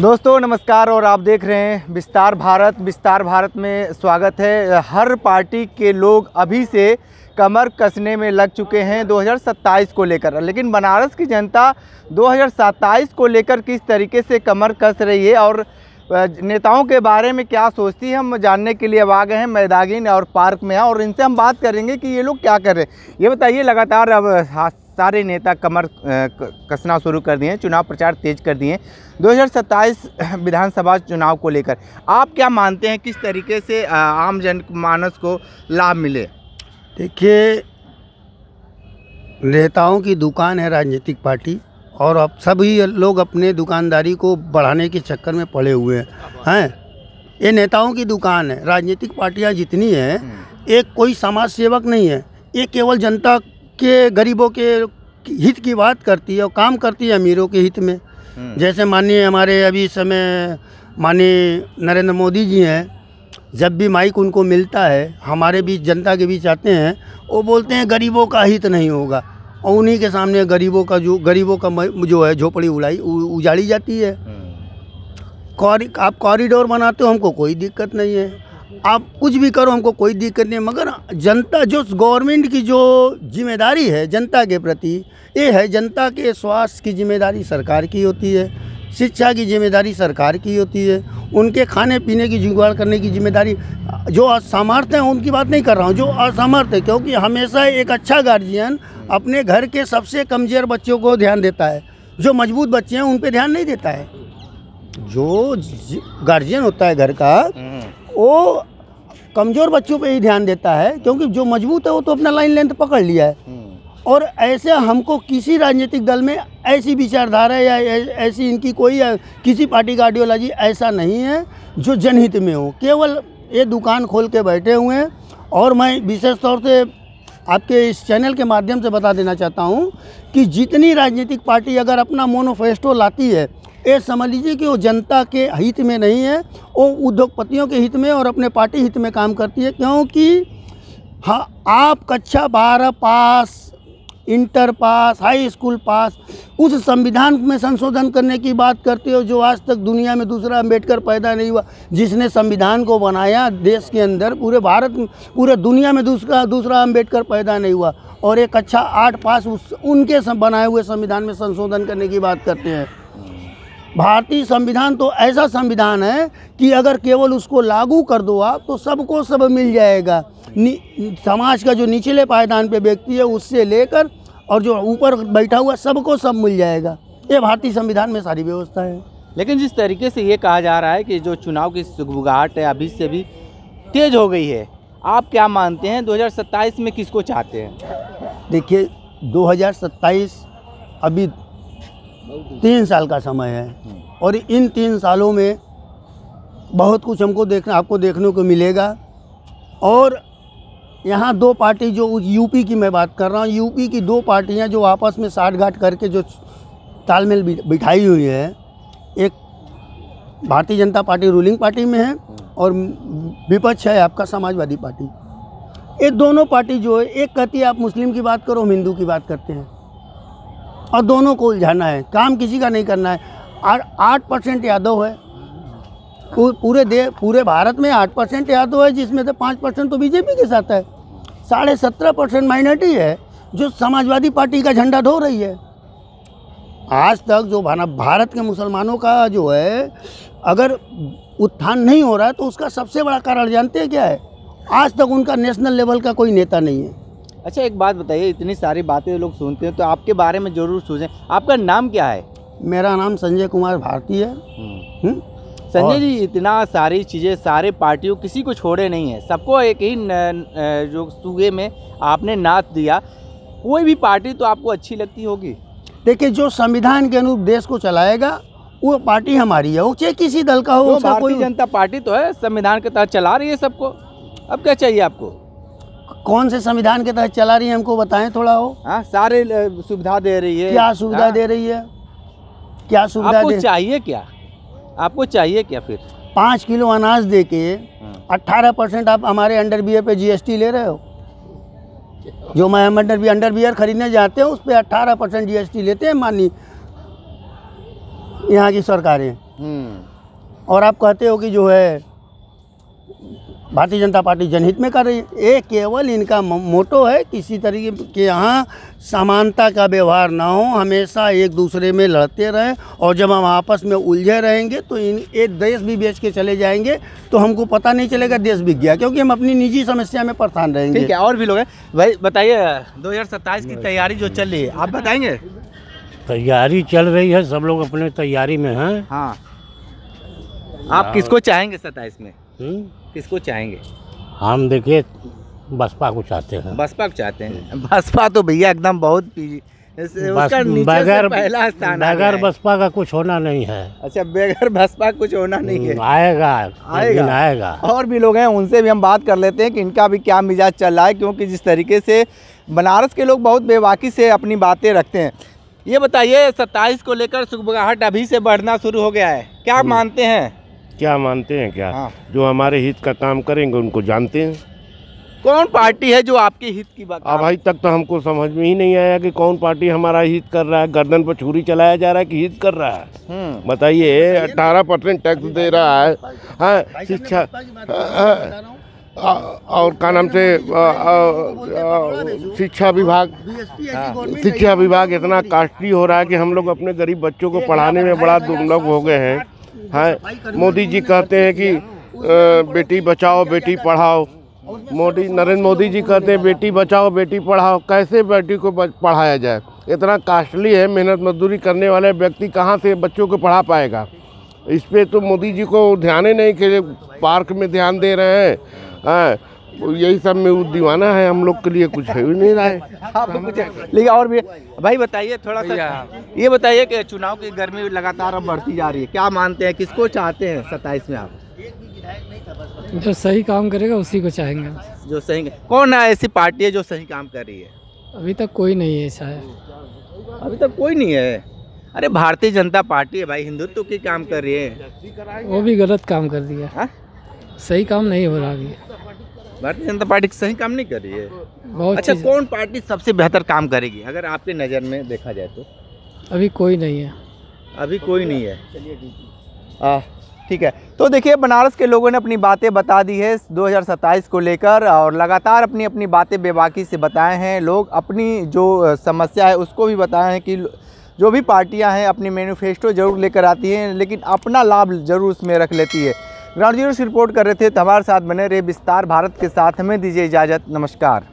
दोस्तों नमस्कार और आप देख रहे हैं विस्तार भारत। विस्तार भारत में स्वागत है। हर पार्टी के लोग अभी से कमर कसने में लग चुके हैं 2027 को लेकर, लेकिन बनारस की जनता 2027 को लेकर किस तरीके से कमर कस रही है और नेताओं के बारे में क्या सोचती है, हम जानने के लिए अब आ गए हैं मैदागिन और पार्क में और इनसे हम बात करेंगे कि ये लोग क्या कर रहे हैं। ये बताइए, लगातार अब सारे नेता कमर कसना शुरू कर दिए हैं, चुनाव प्रचार तेज कर दिए हैं 2027 विधानसभा चुनाव को लेकर। आप क्या मानते हैं किस तरीके से आम जनमानस को लाभ मिले? देखिए, नेताओं की दुकान है राजनीतिक पार्टी और अब सभी लोग अपने दुकानदारी को बढ़ाने के चक्कर में पड़े हुए हैं। ये नेताओं की दुकान है। राजनीतिक पार्टियां जितनी हैं, एक कोई समाज सेवक नहीं है, ये केवल जनता के गरीबों के हित की बात करती है और काम करती है अमीरों के हित में। जैसे माननीय हमारे अभी इस समय माननीय नरेंद्र मोदी जी हैं, जब भी माइक उनको मिलता है हमारे बीच जनता के बीच आते हैं, वो बोलते हैं गरीबों का हित नहीं होगा और उन्हीं के सामने गरीबों का जो है झोपड़ी उजाड़ी जाती है। आप कॉरिडोर बनाते हो, हमको कोई दिक्कत नहीं है, आप कुछ भी करो, हमको कोई दिक्कत नहीं है, मगर जनता जो गवर्नमेंट की जो जिम्मेदारी है जनता के प्रति, ये है जनता के स्वास्थ्य की जिम्मेदारी सरकार की होती है, शिक्षा की जिम्मेदारी सरकार की होती है, उनके खाने पीने की जुगाड़ करने की जिम्मेदारी जो असमर्थ हैं उनकी बात नहीं कर रहा हूँ, जो असमर्थ है, क्योंकि हमेशा एक अच्छा गार्जियन अपने घर के सबसे कमज़ोर बच्चों को ध्यान देता है, जो मजबूत बच्चे हैं उन पे ध्यान नहीं देता है। जो गार्जियन होता है घर का वो कमज़ोर बच्चों पे ही ध्यान देता है, क्योंकि जो मजबूत है वो तो अपना लाइन लेंथ पकड़ लिया है। और ऐसे हमको किसी राजनीतिक दल में ऐसी विचारधारा या ऐसी इनकी कोई किसी पार्टी का आइडियोलॉजी ऐसा नहीं है जो जनहित में हो, केवल ये दुकान खोल के बैठे हुए हैं। और मैं विशेष तौर से आपके इस चैनल के माध्यम से बता देना चाहता हूँ कि जितनी राजनीतिक पार्टी अगर अपना मोनोफेस्टो लाती है, ये समझ लीजिए कि वो जनता के हित में नहीं है, वो उद्योगपतियों के हित में और अपने पार्टी हित में काम करती है। क्योंकि हाँ, आप कक्षा 12 पास, इंटर पास, हाई स्कूल पास, उस संविधान में संशोधन करने की बात करते हो जो आज तक दुनिया में दूसरा अम्बेडकर पैदा नहीं हुआ, जिसने संविधान को बनाया देश के अंदर, पूरे भारत, पूरे दुनिया में दूसरा अम्बेडकर पैदा नहीं हुआ, और एक कक्षा 8 पास उनके बनाए हुए संविधान में संशोधन करने की बात करते हैं। भारतीय संविधान तो ऐसा संविधान है कि अगर केवल उसको लागू कर दो आप तो सबको सब मिल जाएगा। समाज का जो निचले पायदान पे व्यक्ति है उससे लेकर और जो ऊपर बैठा हुआ सबको सब मिल जाएगा। ये भारतीय संविधान में सारी व्यवस्था है। लेकिन जिस तरीके से ये कहा जा रहा है कि जो चुनाव की सुगबुगाहट है अभी से भी तेज हो गई है, आप क्या मानते हैं 2027 में किसको चाहते हैं? देखिए, 2027 अभी 3 साल का समय है और इन 3 सालों में बहुत कुछ आपको देखने को मिलेगा। और यहाँ 2 पार्टी, जो यूपी की मैं बात कर रहा हूँ, यूपी की 2 पार्टियाँ जो आपस में साठगांठ करके जो तालमेल बिठाई हुई है, एक Bharatiya Janata party ruling party में है और विपक्ष है आपका समाजवादी पार्टी। ये दोनों पार्टी जो है, एक कहती है आप मुस्लिम की बात करो, हम हिंदू की बात करते हैं, और दोनों को उलझाना है, काम किसी का नहीं करना है। 8% यादव है, पूरे भारत में 8% यादव है, जिसमें से 5% तो बीजेपी के साथ है। 17.5% माइनॉरिटी है जो समाजवादी पार्टी का झंडा ढो रही है। आज तक जो भारत के मुसलमानों का जो है अगर उत्थान नहीं हो रहा है तो उसका सबसे बड़ा कारण जानते हैं क्या है? आज तक उनका नेशनल लेवल का कोई नेता नहीं है। अच्छा, एक बात बताइए, इतनी सारी बातें लोग सुनते हैं तो आपके बारे में ज़रूर सोचें। आपका नाम क्या है? मेरा नाम संजय कुमार भारती है। संजय जी, इतना सारी चीज़ें, सारे पार्टियों किसी को छोड़े नहीं है, सबको एक ही जो सूबे में आपने नाच दिया, कोई भी पार्टी तो आपको अच्छी लगती होगी। देखिए, जो संविधान के अनुरूप देश को चलाएगा वो पार्टी हमारी है, वो चाहे किसी दल का हो। भारतीय जनता पार्टी तो है, संविधान के तहत चला रही है सबको, अब क्या चाहिए आपको? कौन से संविधान के तहत चला रही है, हमको बताएं थोड़ा। हो हाँ, सारे सुविधा दे रही है। क्या सुविधा दे रही है? क्या सुविधा आपको चाहिए क्या? आपको चाहिए क्या फिर? 5 किलो अनाज दे के 18% आप हमारे अंडरवियर पे GST ले रहे हो। जो मैं अंडरवियर खरीदने जाते हैं उस पर 18% GST लेते हैं माननीय यहाँ की सरकारें। और आप कहते हो कि जो है भारतीय जनता पार्टी जनहित में कर रही है। ये केवल इनका मोटो है, किसी तरीके के यहाँ समानता का व्यवहार ना हो, हमेशा एक दूसरे में लड़ते रहें, और जब हम आपस में उलझे रहेंगे तो एक देश भी बेच के चले जाएंगे तो हमको पता नहीं चलेगा देश बिक गया, क्योंकि हम अपनी निजी समस्या में परेशान रहेंगे। ठीक है, और भी लोग हैं भाई। बताइए 2027 की तैयारी जो चल रही है, आप बताएंगे? तैयारी चल रही है, सब लोग अपने तैयारी में हैं। हाँ, आप किसको चाहेंगे 27 में? किसको चाहेंगे? हम देखिए बसपा को चाहते हैं। बसपा को चाहते हैं। बसपा तो भैया एकदम बहुत उसका नीचे से पहला स्थान बगैर बसपा का कुछ होना नहीं है। अच्छा, बगैर बसपा कुछ होना नहीं है। आएगा। और भी लोग हैं, उनसे भी हम बात कर लेते हैं कि इनका भी क्या मिजाज चल रहा है, क्योंकि जिस तरीके से बनारस के लोग बहुत बेबाकी से अपनी बातें रखते हैं। ये बताइए 27 को लेकर सुगबुगाहट अभी से बढ़ना शुरू हो गया है, क्या मानते हैं? क्या मानते हैं क्या? हाँ। जो हमारे हित का काम करेंगे उनको जानते हैं। कौन पार्टी है जो आपके हित की बात? अब अभी तक तो हमको समझ में ही नहीं आया कि कौन पार्टी हमारा हित कर रहा है। गर्दन पर छुरी चलाया जा रहा है कि हित कर रहा है? बताइए। 18% टैक्स दे रहा है। हाँ, शिक्षा और क्या नाम से शिक्षा विभाग इतना कॉस्टली हो रहा है कि हम लोग अपने गरीब बच्चों को पढ़ाने में बड़ा दुर्लभ हो गए हैं। हाँ, मोदी जी कहते हैं कि बेटी बचाओ बेटी पढ़ाओ। नरेंद्र मोदी जी कहते हैं बेटी बचाओ बेटी पढ़ाओ। कैसे बेटी को पढ़ाया जाए? इतना कॉस्टली है, मेहनत मजदूरी करने वाले व्यक्ति कहाँ से बच्चों को पढ़ा पाएगा? इस पे तो मोदी जी को ध्यान ही नहीं कि पार्क में ध्यान दे रहे हैं। हाँ, यही सब में वो दीवाना है, हम लोग के लिए कुछ है ही नहीं रहा है। लेकिन और भी भाई बताइए थोड़ा सा, ये बताइए कि चुनाव की गर्मी लगातार अब बढ़ती जा रही है, क्या मानते हैं, किसको चाहते हैं 27 में आप? जो सही काम करेगा उसी को चाहेंगे। जो सही, कौन है ऐसी पार्टी है जो सही काम कर रही है? अभी तक कोई नहीं है ऐसा है। अभी तक कोई नहीं है? अरे भारतीय जनता पार्टी है भाई, हिंदुत्व की काम कर रही है। वो भी गलत काम कर दिया। हा? सही काम नहीं हो रहा अभी। भारतीय जनता पार्टी सही काम नहीं कर रही है? बहुत अच्छा, कौन पार्टी सबसे बेहतर काम करेगी अगर आपकी नज़र में देखा जाए तो? अभी कोई नहीं है। अभी कोई नहीं है। ठीक है, तो देखिए बनारस के लोगों ने अपनी बातें बता दी है 2027 को लेकर, और लगातार अपनी अपनी बातें बेबाकी से बताए हैं। लोग अपनी जो समस्या है उसको भी बताए हैं कि जो भी पार्टियां हैं अपनी मैनिफेस्टो जरूर लेकर आती हैं, लेकिन अपना लाभ जरूर उसमें रख लेती है। ग्राउंड जीरो से रिपोर्ट कर रहे थे, तो हमारे साथ बने रहे विस्तार भारत के साथ। हमें दीजिए इजाज़त, नमस्कार।